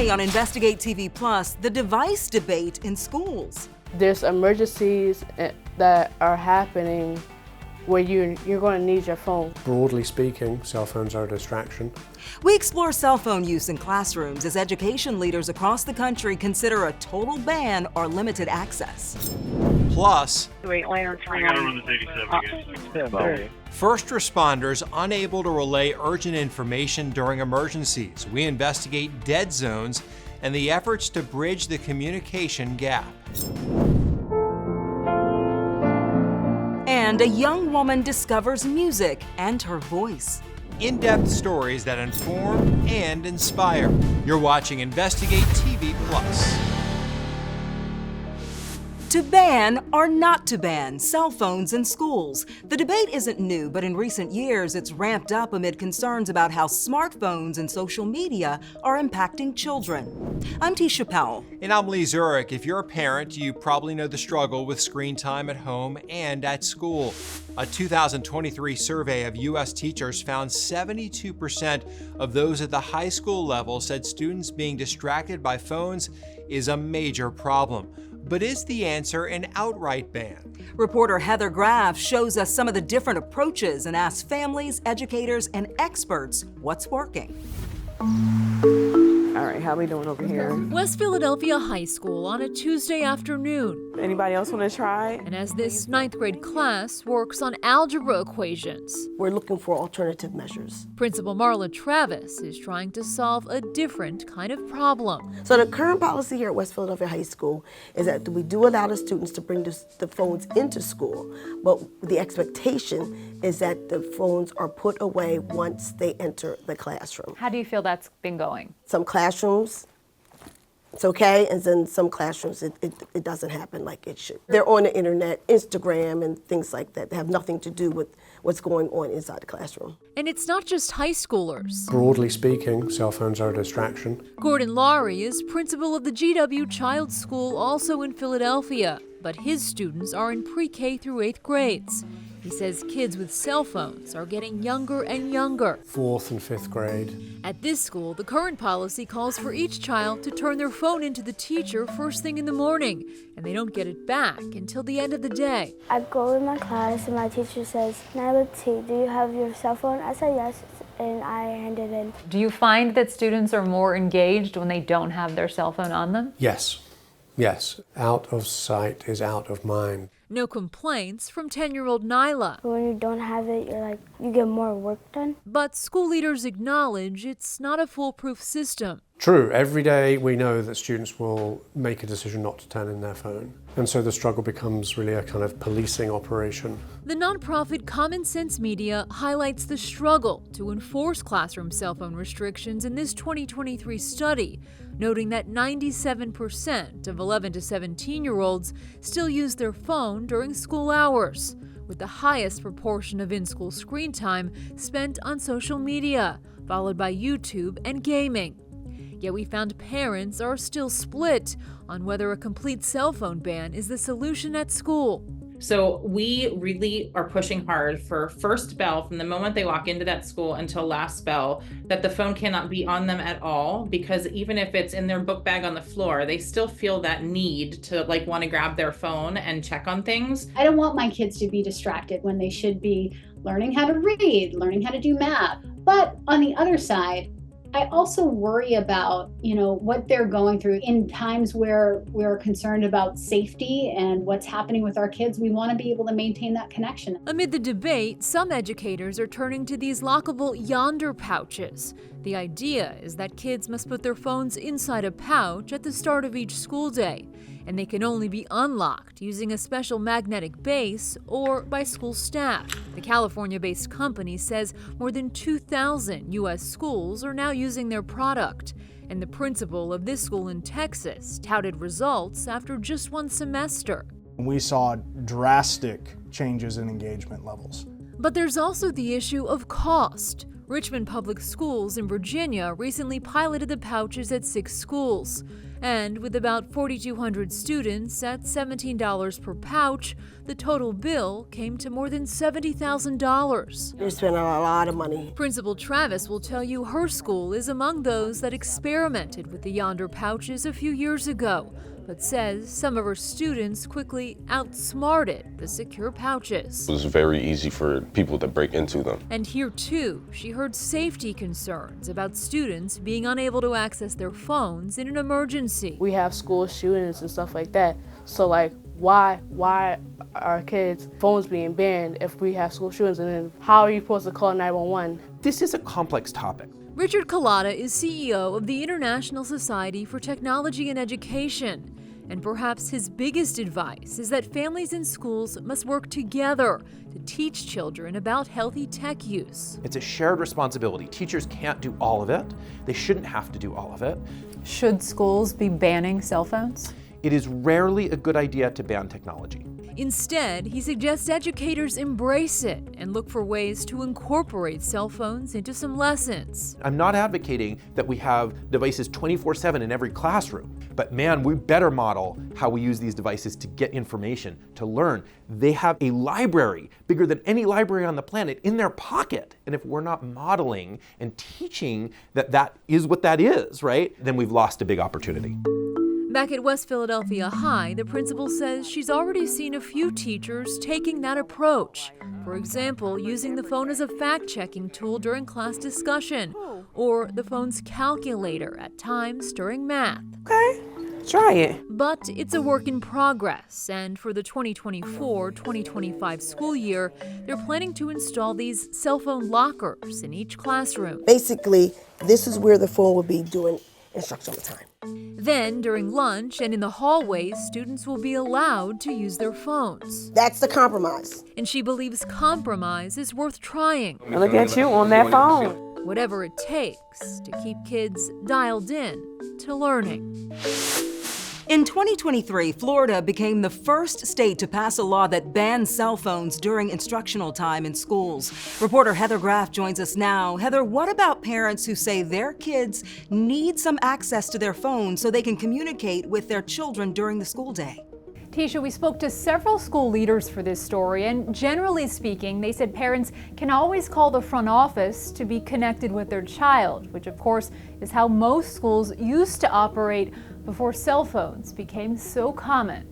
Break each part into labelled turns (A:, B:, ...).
A: Today on Investigate TV Plus, the device debate in schools.
B: There's emergencies that are happening where you're going to need your phone.
C: Broadly speaking, cell phones are a distraction.
A: We explore cell phone use in classrooms as education leaders across the country consider a total ban or limited access.
D: Plus, first responders unable to relay urgent information during emergencies. We investigate dead zones and the efforts to bridge the communication gap.
A: And a young woman discovers music and her voice.
D: In-depth stories that inform and inspire. You're watching Investigate TV Plus.
A: To ban or not to ban cell phones in schools. The debate isn't new, but in recent years it's ramped up amid concerns about how smartphones and social media are impacting children. I'm Tisha Powell.
D: And I'm Lee Zurich. If you're a parent, you probably know the struggle with screen time at home and at school. A 2023 survey of U.S. teachers found 72% of those at the high school level said students being distracted by phones is a major problem. But is the answer an outright ban?
A: Reporter Heather Graff shows us some of the different approaches and asks families, educators, and experts what's working.
B: All right, how we doing over here?
E: West Philadelphia High School on a Tuesday afternoon.
B: Anybody else want to try?
E: And as this 9th grade class works on algebra equations,
F: we're looking for alternative measures.
E: Principal Marla Travis is trying to solve a different kind of problem.
F: So the current policy here at West Philadelphia High School is that we do allow the students to bring the phones into school, but the expectation is that the phones are put away once they enter the classroom.
G: How do you feel that's been going?
F: Some classrooms, it's okay, and then some classrooms, it doesn't happen like it should. They're on the internet, Instagram, and things like that have nothing to do with what's going on inside the classroom.
E: And it's not just high schoolers.
C: Broadly speaking, cell phones are a distraction.
E: Gordon Laurie is principal of the GW Child's School, also in Philadelphia, but his students are in pre-K through 8th grades. He says kids with cell phones are getting younger and younger.
C: 4th and 5th grade.
E: At this school, the current policy calls for each child to turn their phone into the teacher first thing in the morning, and they don't get it back until the end of the day.
H: I go in my class and my teacher says, "Now let's see, do you have your cell phone?" I said yes, and I hand it in.
G: Do you find that students are more engaged when they don't have their cell phone on them?
C: Yes. Yes. Out of sight is out of mind.
E: No complaints from 10-year-old Nyla.
H: When you don't have it, you get more work done.
E: But school leaders acknowledge it's not a foolproof system.
C: True, every day we know that students will make a decision not to turn in their phone. And so the struggle becomes really a kind of policing operation.
E: The nonprofit Common Sense Media highlights the struggle to enforce classroom cell phone restrictions in this 2023 study, noting that 97% of 11 to 17-year-olds still use their phone during school hours, with the highest proportion of in-school screen time spent on social media, followed by YouTube and gaming. Yet we found parents are still split on whether a complete cell phone ban is the solution at school.
I: So we really are pushing hard for first bell from the moment they walk into that school until last bell, that the phone cannot be on them at all, because even if it's in their book bag on the floor, they still feel that need to want to grab their phone and check on things.
J: I don't want my kids to be distracted when they should be learning how to read, learning how to do math. But on the other side, I also worry about, what they're going through in times where we're concerned about safety and what's happening with our kids. We want to be able to maintain that connection.
E: Amid the debate, some educators are turning to these lockable Yonder pouches. The idea is that kids must put their phones inside a pouch at the start of each school day, and they can only be unlocked using a special magnetic base or by school staff. The California-based company says more than 2,000 U.S. schools are now using their product, and the principal of this school in Texas touted results after just one semester.
K: We saw drastic changes in engagement levels.
E: But there's also the issue of cost. Richmond Public Schools in Virginia recently piloted the pouches at 6 schools. And with about 4,200 students at $17 per pouch, the total bill came to more than $70,000.
F: They're spending a lot of money.
E: Principal Travis will tell you her school is among those that experimented with the Yonder pouches a few years ago, but says some of her students quickly outsmarted the secure pouches.
K: It was very easy for people to break into them.
E: And here too, she heard safety concerns about students being unable to access their phones in an emergency.
B: We have school shootings and stuff like that. So like, why are kids' phones being banned if we have school shootings? And then how are you supposed to call 911?
L: This is a complex topic.
E: Richard Collada is CEO of the International Society for Technology and Education. And perhaps his biggest advice is that families and schools must work together to teach children about healthy tech use.
L: It's a shared responsibility. Teachers can't do all of it. They shouldn't have to do all of it.
G: Should schools be banning cell phones?
L: It is rarely a good idea to ban technology.
E: Instead, he suggests educators embrace it and look for ways to incorporate cell phones into some lessons.
L: I'm not advocating that we have devices 24/7 in every classroom, but man, we better model how we use these devices to get information, to learn. They have a library bigger than any library on the planet in their pocket. And if we're not modeling and teaching that that is what that is, right, then we've lost a big opportunity.
E: Back at West Philadelphia High, the principal says she's already seen a few teachers taking that approach. For example, using the phone as a fact-checking tool during class discussion, or the phone's calculator at times during math.
M: Okay, try it.
E: But it's a work in progress, and for the 2024-2025 school year, they're planning to install these cell phone lockers in each classroom.
F: Basically, this is where the phone will be doing instruction all the time.
E: Then, during lunch and in the hallways, students will be allowed to use their phones.
F: That's the compromise.
E: And she believes compromise is worth trying.
M: Look at you on that phone.
E: Whatever it takes to keep kids dialed in to learning.
A: In 2023, Florida became the first state to pass a law that bans cell phones during instructional time in schools. Reporter Heather Graff joins us now. Heather, what about parents who say their kids need some access to their phones so they can communicate with their children during the school day?
G: Tisha, we spoke to several school leaders for this story, and generally speaking, they said parents can always call the front office to be connected with their child, which of course is how most schools used to operate before cell phones became so common.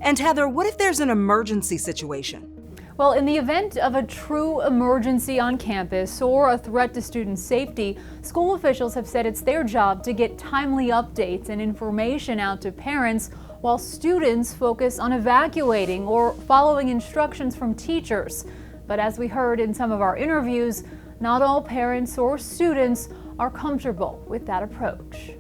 A: And Heather, what if there's an emergency situation?
G: Well, in the event of a true emergency on campus or a threat to student safety, school officials have said it's their job to get timely updates and information out to parents while students focus on evacuating or following instructions from teachers. But as we heard in some of our interviews, not all parents or students are comfortable with that approach.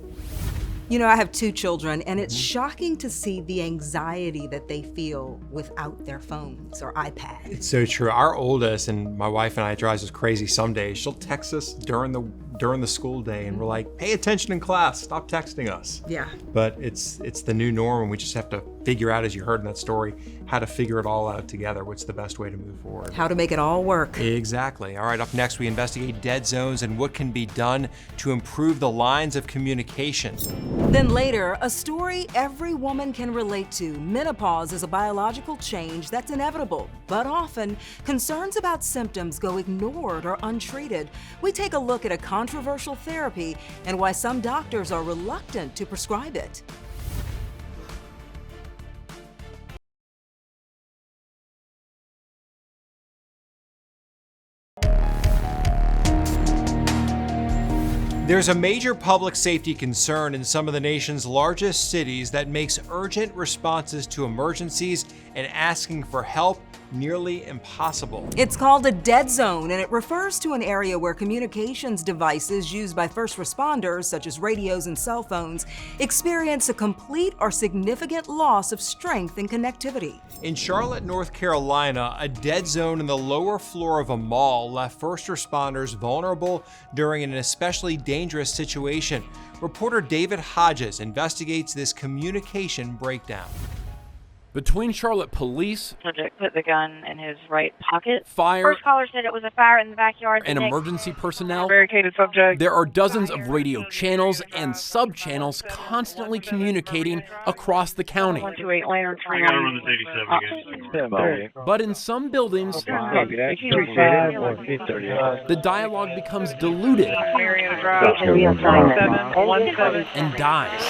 A: You know, I have 2 children, and it's shocking to see the anxiety that they feel without their phones or iPads.
D: It's so true. Our oldest, and my wife and I, it drives us crazy some days. She'll text us during the school day, and we're like, pay attention in class, stop texting us.
A: Yeah.
D: But it's the new norm, and we just have to figure out, as you heard in that story, how to figure it all out together. What's the best way to move forward?
A: How to make it all work.
D: Exactly. All right, up next, we investigate dead zones and what can be done to improve the lines of communication.
A: Then later, a story every woman can relate to. Menopause is a biological change that's inevitable, but often concerns about symptoms go ignored or untreated. We take a look at a controversial therapy and why some doctors are reluctant to prescribe it.
D: There's a major public safety concern in some of the nation's largest cities that makes urgent responses to emergencies and asking for help nearly impossible.
A: It's called a dead zone, and it refers to an area where communications devices used by first responders, such as radios and cell phones, experience a complete or significant loss of strength and connectivity.
D: In Charlotte, North Carolina, a dead zone in the lower floor of a mall left first responders vulnerable during an especially dangerous situation. Reporter David Hodges investigates this communication breakdown.
N: Between Charlotte police,
O: subject put the gun in his right pocket.
N: fire,
O: First caller said it was a fire in the backyard.
N: and emergency personnel,
O: Barricaded subject.
N: there are dozens of radio channels and sub-channels constantly communicating across the county.
O: 128 Lantern 39.
N: But in some buildings, the dialogue becomes diluted and dies.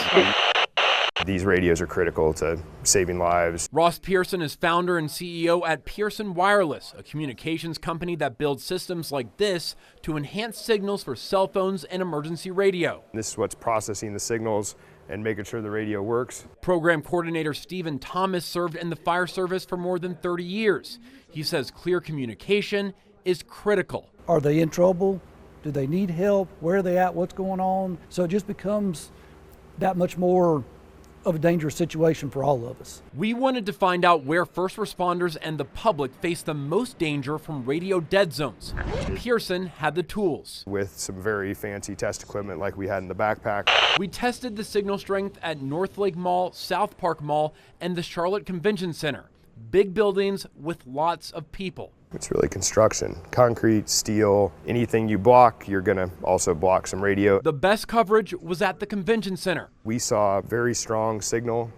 P: These radios are critical to saving lives.
N: Ross Pearson is founder and CEO at Pearson Wireless, a communications company that builds systems like this to enhance signals for cell phones and emergency radio.
P: This is what's processing the signals and making sure the radio works.
N: Program coordinator Stephen Thomas served in the fire service for more than 30 years. He says clear communication is critical.
Q: Are they in trouble? Do they need help? Where are they at? What's going on? So it just becomes that much more of a dangerous situation for all of us.
N: We wanted to find out where first responders and the public face the most danger from radio dead zones. Pearson had the tools.
P: With some very fancy test equipment like we had in the backpack.
N: We tested the signal strength at North Lake Mall, South Park Mall, and the Charlotte Convention Center. Big buildings with lots of people.
P: It's really construction. Concrete, steel, anything you block, you're gonna also block some radio.
N: The best coverage was at the convention center.
P: We saw very strong signal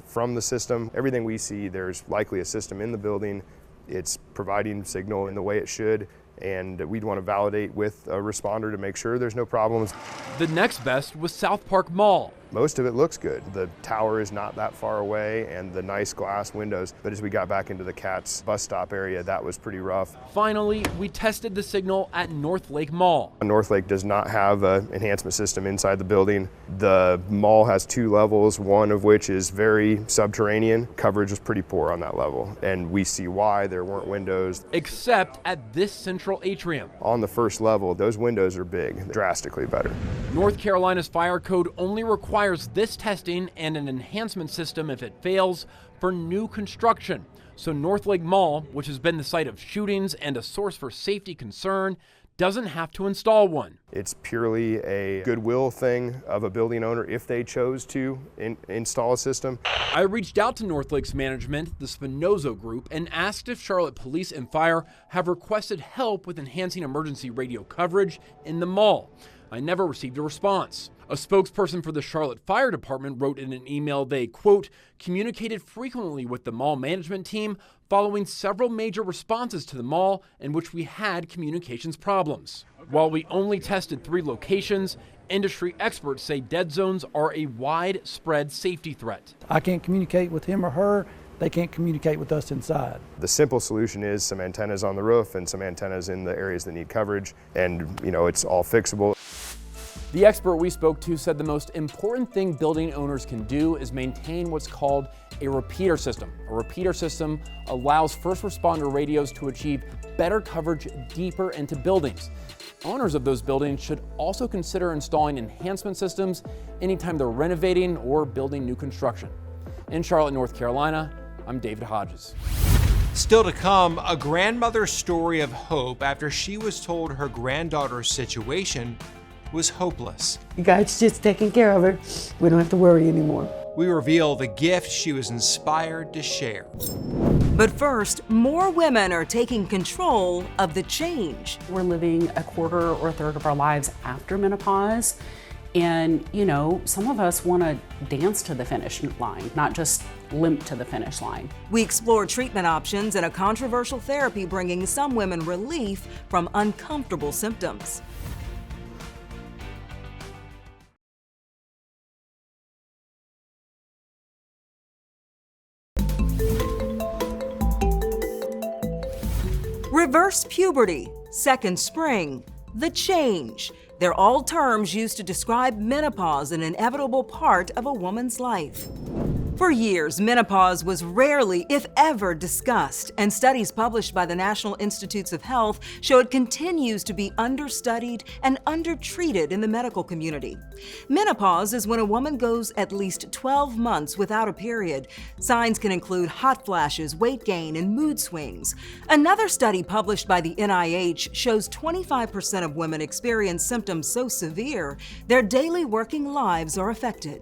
P: from the system. Everything we see, there's likely a system in the building. It's providing signal in the way it should, and we'd want to validate with a responder to make sure there's no problems.
N: The next best was South Park Mall.
P: Most of it looks good. The tower is not that far away and the nice glass windows, but as we got back into the Katz bus stop area, that was pretty rough.
N: Finally, we tested the signal at North Lake Mall.
P: North Lake does not have an enhancement system inside the building. The mall has 2 levels, one of which is very subterranean. Coverage was pretty poor on that level, and we see why. There weren't windows.
N: Except at this central atrium.
P: On the first level, those windows are big, drastically better.
N: North Carolina's fire code only requires this testing and an enhancement system if it fails for new construction. So North Lake Mall, which has been the site of shootings and a source for safety concern, doesn't have to install one.
P: It's purely a goodwill thing of a building owner if they chose to install a system.
N: I reached out to North Lake's management, the Spinozo Group, and asked if Charlotte Police and Fire have requested help with enhancing emergency radio coverage in the mall. I never received a response. A spokesperson for the Charlotte Fire Department wrote in an email they, quote, communicated frequently with the mall management team following several major responses to the mall in which we had communications problems. While we only tested 3 locations, industry experts say dead zones are a widespread safety threat.
Q: I can't communicate with him or her. They can't communicate with us inside.
P: The simple solution is some antennas on the roof and some antennas in the areas that need coverage, and it's all fixable.
N: The expert we spoke to said the most important thing building owners can do is maintain what's called a repeater system. A repeater system allows first responder radios to achieve better coverage deeper into buildings. Owners of those buildings should also consider installing enhancement systems anytime they're renovating or building new construction. In Charlotte, North Carolina, I'm David Hodges.
D: Still to come, a grandmother's story of hope after she was told her granddaughter's situation was hopeless.
R: God's just taking care of her. We don't have to worry anymore.
D: We reveal the gift she was inspired to share.
A: But first, more women are taking control of the change.
S: We're living a quarter or a third of our lives after menopause. And, some of us want to dance to the finish line, not just limp to the finish line.
A: We explore treatment options and a controversial therapy bringing some women relief from uncomfortable symptoms. Reverse puberty, second spring, the change. They're all terms used to describe menopause, an inevitable part of a woman's life. For years, menopause was rarely, if ever, discussed, and studies published by the National Institutes of Health show it continues to be understudied and undertreated in the medical community. Menopause is when a woman goes at least 12 months without a period. Signs can include hot flashes, weight gain, and mood swings. Another study published by the NIH shows 25% of women experience symptoms so severe, their daily working lives are affected.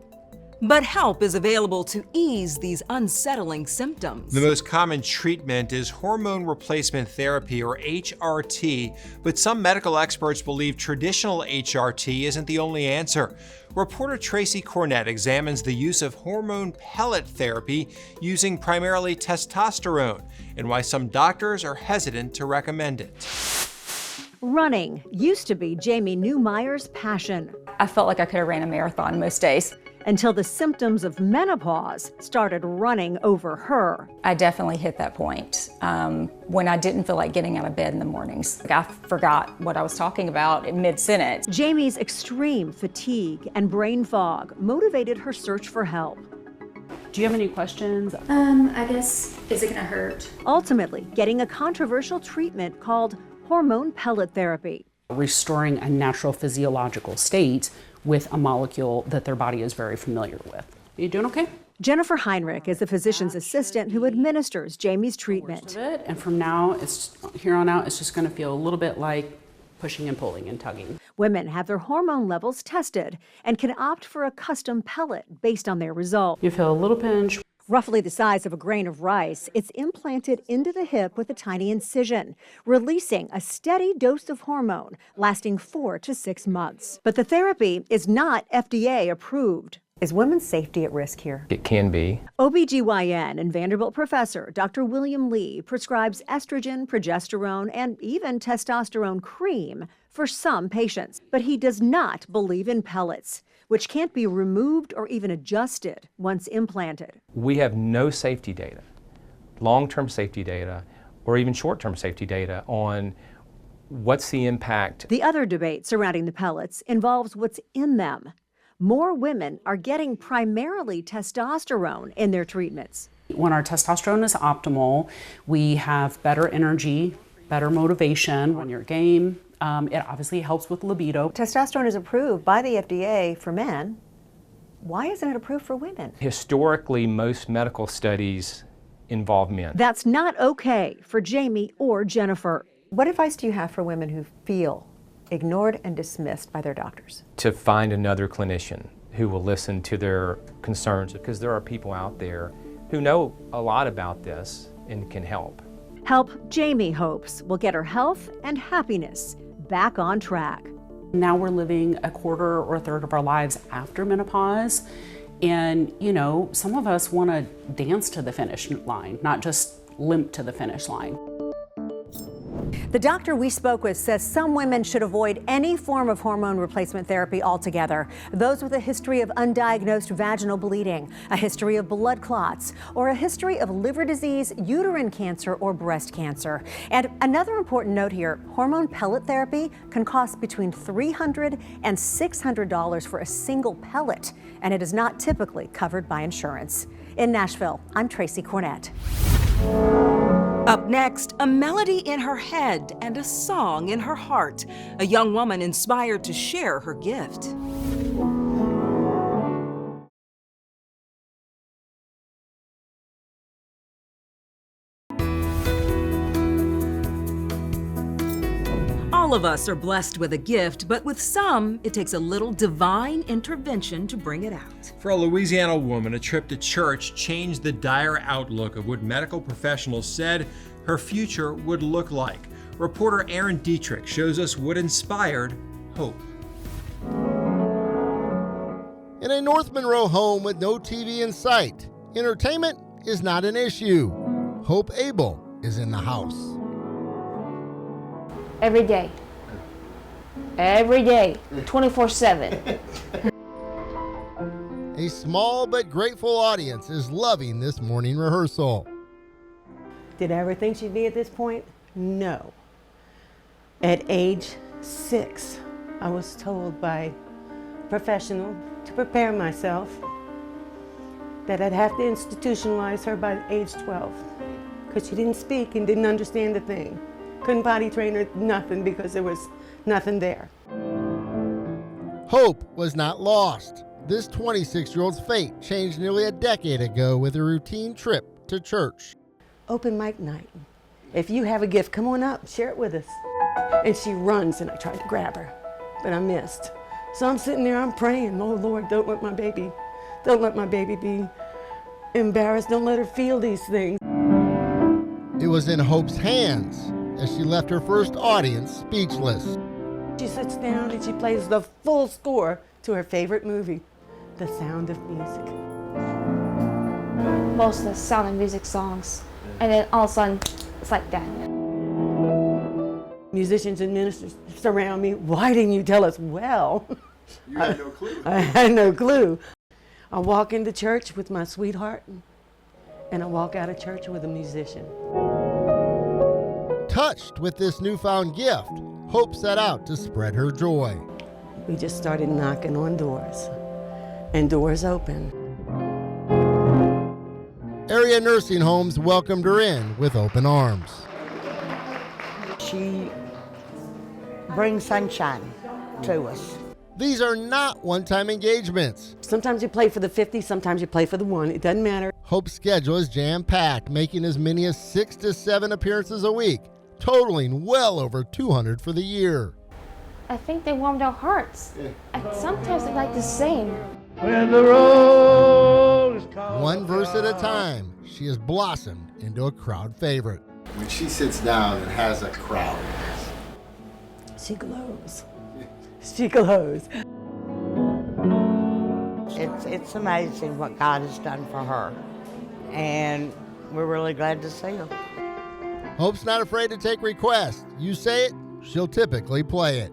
A: But help is available to ease these unsettling symptoms.
D: The most common treatment is hormone replacement therapy, or HRT, but some medical experts believe traditional HRT isn't the only answer. Reporter Tracy Cornett examines the use of hormone pellet therapy using primarily testosterone and why some doctors are hesitant to recommend it.
T: Running used to be Jamie Newmeyer's passion.
U: I felt like I could have ran a marathon most days.
T: Until the symptoms of menopause started running over her.
U: I definitely hit that point when I didn't feel like getting out of bed in the mornings. I forgot what I was talking about in mid-sentence.
T: Jamie's extreme fatigue and brain fog motivated her search for help.
S: Do you have any questions?
V: I guess, is it gonna hurt?
T: Ultimately, getting a controversial treatment called hormone pellet therapy.
S: Restoring a natural physiological state with a molecule that their body is very familiar with. You doing okay?
T: Jennifer Heinrich is the physician's assistant who administers Jamie's treatment.
S: And from here on out, it's just going to feel a little bit like pushing and pulling and tugging.
T: Women have their hormone levels tested and can opt for a custom pellet based on their result.
S: You feel a little pinch.
T: Roughly the size of a grain of rice, it's implanted into the hip with a tiny incision, releasing a steady dose of hormone lasting 4 to 6 months. But the therapy is not FDA approved.
W: Is women's safety at risk here?
X: It can be.
T: OBGYN and Vanderbilt professor Dr. William Lee prescribes estrogen, progesterone, and even testosterone cream for some patients. But he does not believe in pellets, which can't be removed or even adjusted once implanted.
X: We have no safety data, long-term safety data, or even short-term safety data on what's the impact.
T: The other debate surrounding the pellets involves what's in them. More women are getting primarily testosterone in their treatments.
S: When our testosterone is optimal, we have better energy, better motivation on your game. It obviously helps with libido.
W: Testosterone is approved by the FDA for men. Why isn't it approved for women?
X: Historically, most medical studies involve men.
T: That's not okay for Jamie or Jennifer.
W: What advice do you have for women who feel ignored and dismissed by their doctors?
X: To find another clinician who will listen to their concerns, because there are people out there who know a lot about this and can help.
T: Help Jamie hopes will get her health and happiness back on track.
S: Now we're living a quarter or a third of our lives after menopause. And, you know, some of us want to dance to the finish line, not just limp to the finish line.
T: The doctor we spoke with says some women should avoid any form of hormone replacement therapy altogether. Those with a history of undiagnosed vaginal bleeding, a history of blood clots, or a history of liver disease, uterine cancer, or breast cancer. And another important note here, hormone pellet therapy can cost between $300 and $600 for a single pellet, and it is not typically covered by insurance. In Nashville, I'm Tracy Cornett.
A: Up next, a melody in her head and a song in her heart. A young woman inspired to share her gift. All of us are blessed with a gift, but with some, it takes a little divine intervention to bring it out.
D: For a Louisiana woman, a trip to church changed the dire outlook of what medical professionals said her future would look like. Reporter Aaron Dietrich shows us what inspired hope.
Y: In a North Monroe home with no TV in sight, entertainment is not an issue. Hope Abel is in the house.
Z: Every day. Every day. 24/7.
Y: A small but grateful audience is loving this morning rehearsal.
R: Did I ever think she'd be at this point? No. At age 6, I was told by a professional to prepare myself that I'd have to institutionalize her by age 12 because she didn't speak and didn't understand a thing. Couldn't potty train her, nothing, because there was nothing there.
Y: Hope was not lost. This 26-year-old's fate changed nearly a decade ago with a routine trip to church.
R: Open mic night. If you have a gift, come on up, share it with us. And she runs, and I tried to grab her, but I missed. So I'm sitting there, I'm praying, oh Lord, don't let my baby Don't let my baby be embarrassed. Don't let her feel these things.
Y: It was in Hope's hands as she left her first audience speechless.
R: She sits down and she plays the full score to her favorite movie, The Sound of Music.
Z: Most of the Sound of Music songs, and then all of a sudden, it's like that.
R: Musicians and ministers surround me. Why didn't you tell us? Well,
Y: You had no clue.
R: I had no clue. I walk into church with my sweetheart, and I walk out of church with a musician.
Y: Touched with this newfound gift, Hope set out to spread her joy.
R: We just started knocking on doors, and doors opened.
Y: Area nursing homes welcomed her in with open arms.
B: She brings sunshine to us.
Y: These are not one-time engagements.
R: Sometimes you play for the 50, sometimes you play for the 1. It doesn't matter.
Y: Hope's schedule is jam-packed, making as many as 6 to 7 appearances a week, totaling well over 200 for the year.
Z: I think they warmed our hearts. And sometimes they like to sing.
Y: When the road is cold. One verse at a time, she has blossomed into a crowd favorite.
C: When she sits down and has a crowd,
R: she glows. She glows.
B: It's amazing what God has done for her, and we're really glad to see her.
Y: Hope's not afraid to take requests. You say it, she'll typically play it.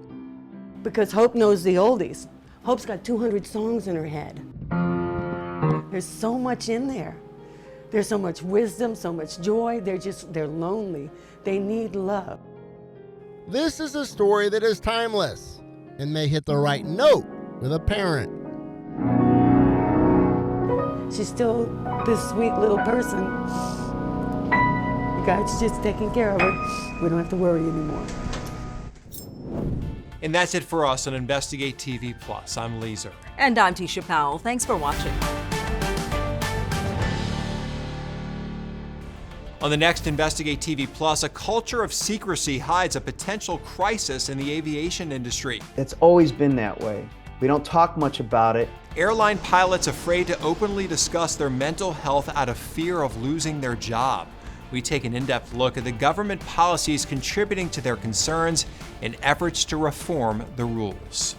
R: Because Hope knows the oldies. Hope's got 200 songs in her head. There's so much in there. There's so much wisdom, so much joy. They're lonely. They need love.
Y: This is a story that is timeless and may hit the right note with a parent.
R: She's still this sweet little person. God's just taking care of her. We don't have to worry anymore.
D: And that's it for us on Investigate TV Plus. I'm Leeser.
A: And I'm Tisha Powell. Thanks for watching.
D: On the next Investigate TV Plus, a culture of secrecy hides a potential crisis in the aviation industry.
H: It's always been that way. We don't talk much about it.
D: Airline pilots afraid to openly discuss their mental health out of fear of losing their job. We take an in-depth look at the government policies contributing to their concerns in efforts to reform the rules.